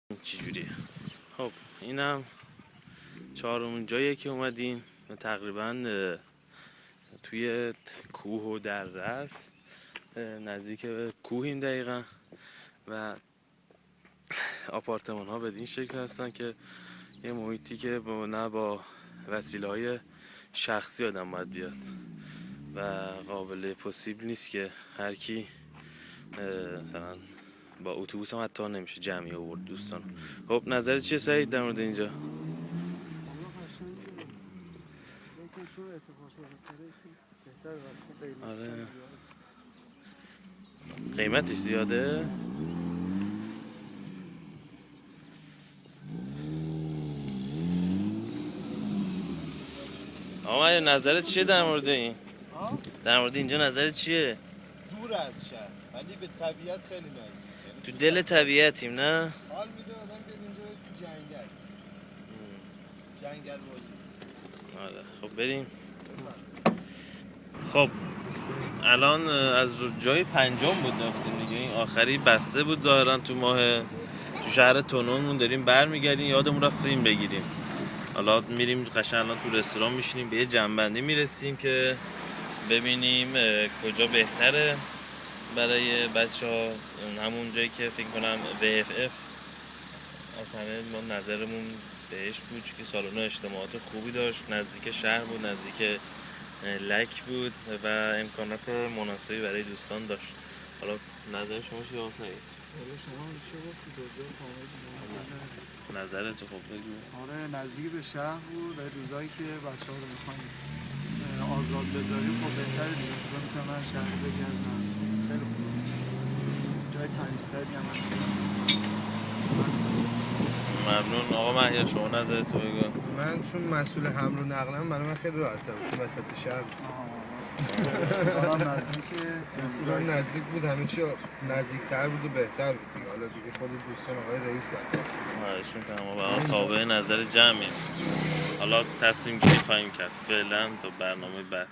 چجوریه؟ خب اینم چهارمین جاییه که اومدیم. تقریبا توی کوه و دره است، نزدیک به کوهیم دقیقا. و آپارتمان ها به این شکل هستن که یه محیطی که نه با وسیله های شخصی آدم باید بیاد و قابل پوسیبل نیست که هر کی مثلا با اتوبوس هم حتی نمیشه جمعی آورد دوستان. خب نظرت چیه سعید در مورد اینجا؟ آره قیمتش زیاده. آقا نظرت چیه در مورد این؟ در مورد اینجا نظرت چیه؟ دور از شهر ولی به طبیعت خیلی نزدیکه. تو دل طبیعتیم نه؟ حال میده آدم بیاد اینجا تو جنگل بازی. آره خب بریم. خب الان از جای پنجم بود رفتیم دیگه. این آخری بسته بود ظاهرا تو شهر تونومون داریم برمیگردیم. یادمون رفت فیلم بگیریم. حالا میریم قشنگ الان تو رستوران میشینیم به یه جنبندی میرسیم که ببینیم کجا بهتره برای بچه‌ها. همون جایی که فکر کنم VFF اصلا ما نظرمون بهش بود که سالن اجتماعات خوبی داشت، نزدیک شهر بود، نزدیک لک بود و امکانات مناسبی برای دوستان داشت. حالا نظر شما چیه آسایی؟ شما چه گفتی توضیح کامل نظرت خوب بگو. آره نزدیک به شهر بود. روزایی که بچه‌ها رو می‌خوایم آزاد بذاریم خب بهتره دیگه. اونجا میتونن شهر بگردن. خیلی خوبه. جای تمیزتری هم ممنون. آقا مهیار شما نظرت رو بگو. من چون مسئول حمل و نقلم برای من خیلی راحته بود چون وسط شهر نزدیک بود. همه چی نزدیک‌تر بود و بهتر بود دیگه. حالا دیگه خود دوستان آقای رئیس بعد تصمیم خواهشون که ما برای تابع نظر جمعیم. حالا تصمیم گیری خواهیم کرد. فعلا تا برنامه بعد.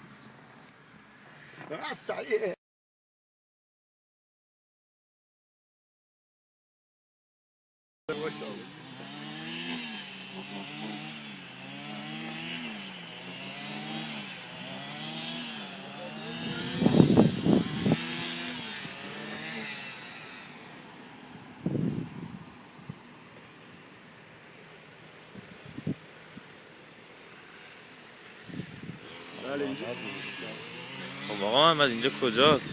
خب آقا محمد اینجا کجاست؟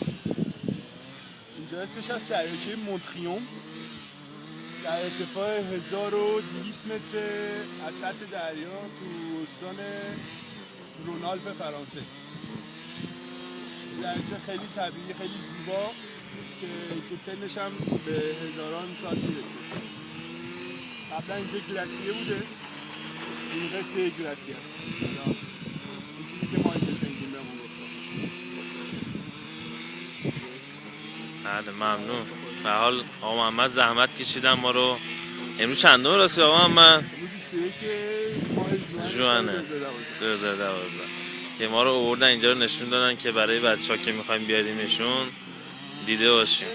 اینجا اسمش از دریاچه مونتریون در ارتفاع 1200 متر از سطح دریا تو استان رونالپ فرانسه. دریاچه خیلی طبیعی، خیلی زیبا که سنش هم به هزاران سال میرسه. قبلا اینجا گلاسیه بوده، این قسط یک گلاسیه. این چیزی که ما اینجا شنیدیم بهمون گفتن. بله ممنون. به حال آقا محمد زحمت کشیدن ما رو. امروز چندم راستی آقا محمد؟ جوانه 2012 که ما رو آوردن اینجا رو نشون دادن که برای بچه‌ها که می‌خوایم بیاریمشون دیده باشیم.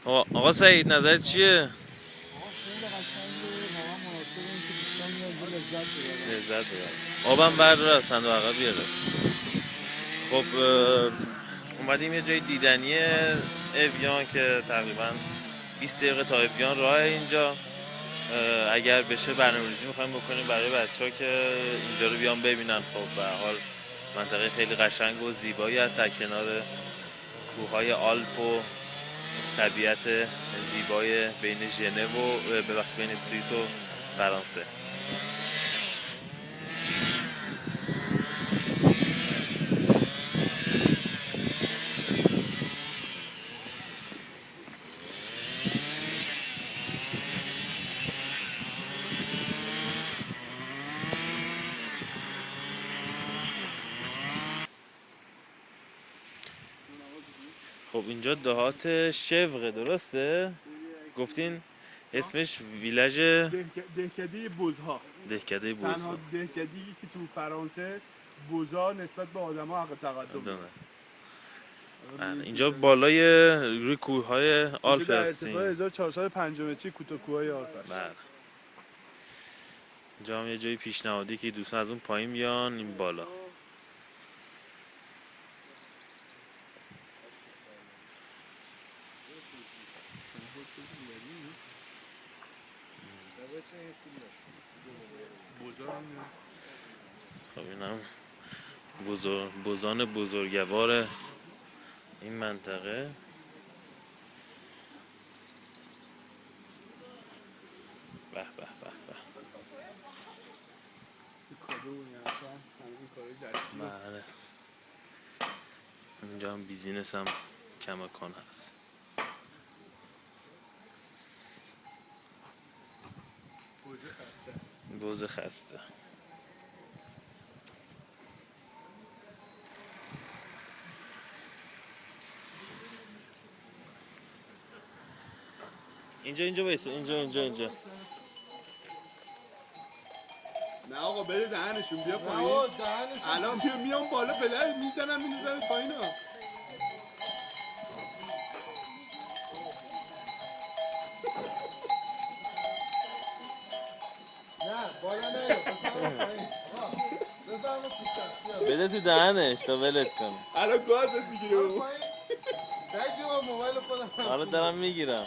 آقا سعید نظرت چیه؟ لذت ببرن. آبم بردار از صندوق عقب بیاره. خب اومدیم یه جای دیدنی اویان که تقریبا 20 دقیقه تا اویان راه اینجا. اگر بشه برنامه‌ریزی می‌خوایم بکنیم برای بچه‌ها که اینجا رو بیان ببینن. خب به هر حال منطقه خیلی قشنگ و زیبایی است در کنار کوههای آلپ و طبیعت زیبای بین ژنو و بین سوئیس و فرانسه. خب اینجا دهات شوقه درسته؟ گفتین اسمش ویلاژ دهکده بوزها. دهکده بوزها. تنها دهکده‌ای که تو فرانسه بوزها نسبت به آدم‌ها حق تقدم داره. اینجا بالای روی کوههای آلپ در هستیم. ارتفاع 1405 متری کوههای آلپ هست. بله. اینجا هم یه جایی پیشنهادی که دوستان از اون پایین بیان این بالا. خب اینم بزرگ بزرگوار این منطقه. به به به به. بله. اینجا هم بیزینس هم کماکان هست. بوز خسته. اینجا بیسته. اینجا نه آقا بده دهنشون بیا پایین. الان میام بالا پدر میزنم پایین ها. بده تو دهنش تا ولت کنه. الان گازت میگیره. حالا دارم میگیرم.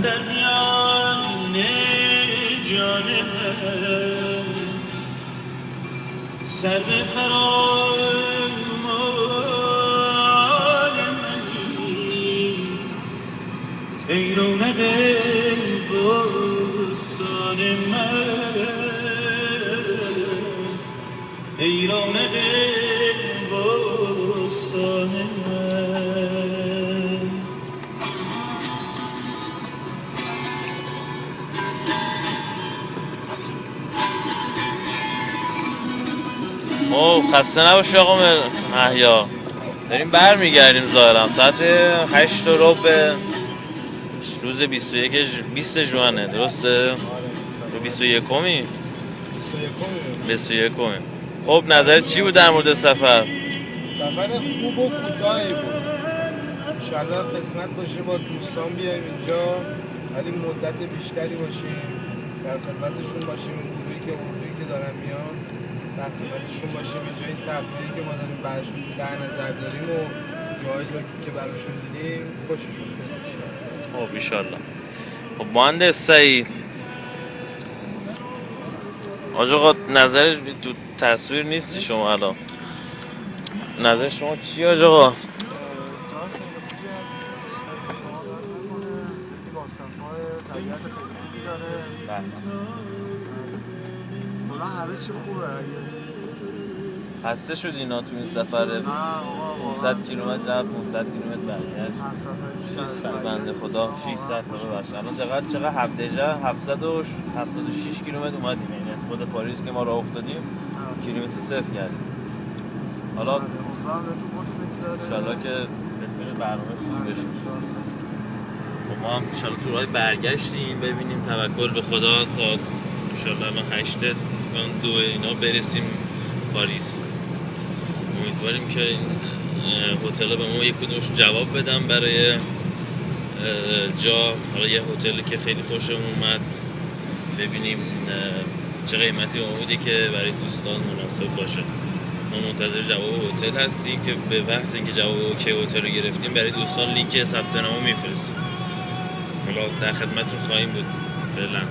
در میان جان من سر به فرامال منی ای رونق بستان من ای رونق بستان من. خسته نباشی آقا محیا. داریم برمیگردیم ظاهرا ساعت 8 ربع روز 20 ژوئنه درسته؟ 21می؟ 21می. خب نظرت چی بود در مورد سفر؟ سفر خوب و کوتاهی بود. انشالله قسمت باشه با دوستان بیایم اینجا ولی مدت بیشتری باشیم در خدمتشون باشیم. گروهی که دارن میان در خدمتشون باشیم. به جای تفریحی که ما داریم براشون در نظر داریم و جایی که براشون دیدیم خوششون بیاد. خب ایشالله. خب مهندس سعید آقا نظرش تو تصویر نیستی شما الان. نظر شما چی آقا؟ همه چی خوبه. خسته شد اینا تو این سفر 500 کیلومتر رفت 500 کیلومتر برگشت. 600 بنده خدا 600 تا ببخشید. الان چقدر 776 کیلومتر اومدیم. این از خود پاریس که ما راه افتادیم کیلومتر صفر کردیم. حالا ان شاءالله که بتونه برنامه خوبی بشه. خب ما هم ان شاءالله تو راه برگشتیم ببینیم توکل به خدا تا ان شاءالله الان 8 2 اینا برسیم پاریس. امیدواریم که این هتل به ما یک کدومش جواب بدم برای جا. حالا یه هتلی که خیلی خوشم اومد ببینیم چه قیمتی بودی که برای دوستان مناسب باشه. ما منتظر جواب هتل هستیم که به بحث اینکه جواب اوکی هتل رو گرفتیم برای دوستان لینک ثبت نام میفرستیم. حالا در خدمتتون خواهیم بود. فعلا